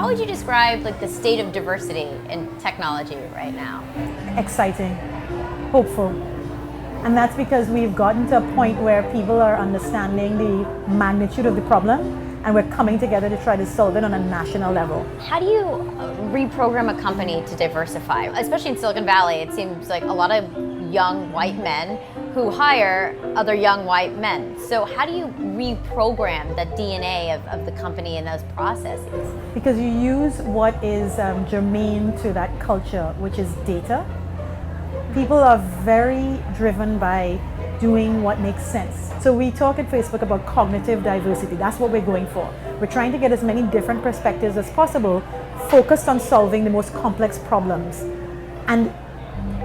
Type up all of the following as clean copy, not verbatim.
How would you describe like the state of diversity in technology right now? Exciting, hopeful. And that's because we've gotten to a point where people are understanding the magnitude of the problem and we're coming together to try to solve it on a national level. How do you reprogram a company to diversify? Especially in Silicon Valley, it seems like a lot of young white men who hire other young white men. So how do you reprogram the DNA of the company and those processes? Because you use what is germane to that culture, which is data. People are very driven by doing what makes sense. So we talk at Facebook about cognitive diversity. That's what we're going for. We're trying to get as many different perspectives as possible, focused on solving the most complex problems. And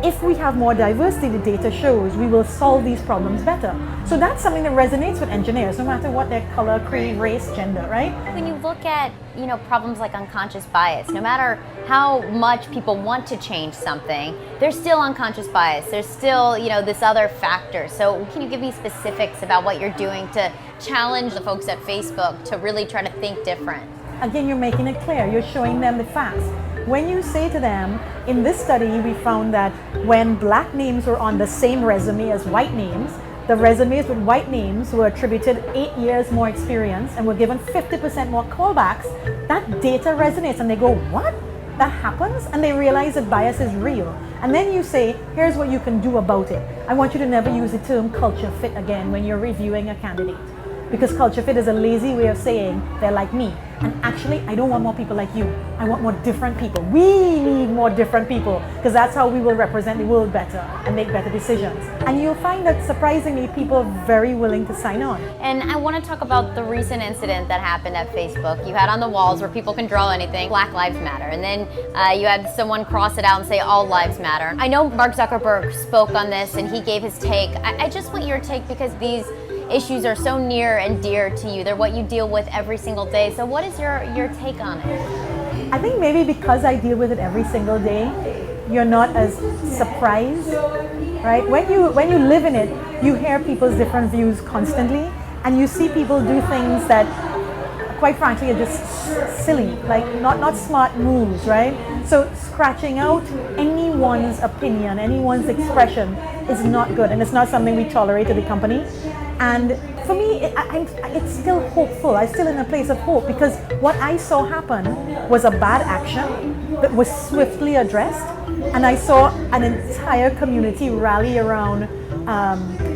if we have more diversity, the data shows we will solve these problems better. So that's something that resonates with engineers, no matter what their color, creed, race, gender, right? When you look at, problems like unconscious bias, no matter how much people want to change something, there's still unconscious bias. There's still, this other factor. So can you give me specifics about what you're doing to challenge the folks at Facebook to really try to think different? Again, you're making it clear. You're showing them the facts. When you say to them, in this study, we found that when black names were on the same resume as white names, the resumes with white names were attributed 8 years more experience and were given 50% more callbacks. That data resonates and they go, what? That happens? And they realize that bias is real. And then you say, here's what you can do about it. I want you to never use the term culture fit again when you're reviewing a candidate. Because culture fit is a lazy way of saying they're like me. And actually, I don't want more people like you. I want more different people. We need more different people because that's how we will represent the world better and make better decisions. And you'll find that surprisingly, people are very willing to sign on. And I want to talk about the recent incident that happened at Facebook. You had on the walls where people can draw anything, Black Lives Matter. And then you had someone cross it out and say all lives matter. I know Mark Zuckerberg spoke on this and he gave his take. I just want your take because these issues are so near and dear to you. They're what you deal with every single day. So what is your take on it? I think maybe because I deal with it every single day, you're not as surprised, right? When you live in it, you hear people's different views constantly and you see people do things that quite frankly are just silly, like not smart moves, right? So scratching out anyone's opinion, anyone's expression is not good and it's not something we tolerate at the company. And for me, it's still hopeful. I'm still in a place of hope because what I saw happen was a bad action that was swiftly addressed. And I saw an entire community rally around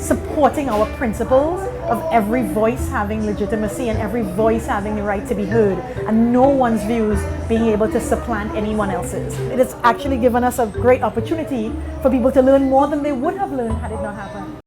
supporting our principles of every voice having legitimacy and every voice having the right to be heard and no one's views being able to supplant anyone else's. It has actually given us a great opportunity for people to learn more than they would have learned had it not happened.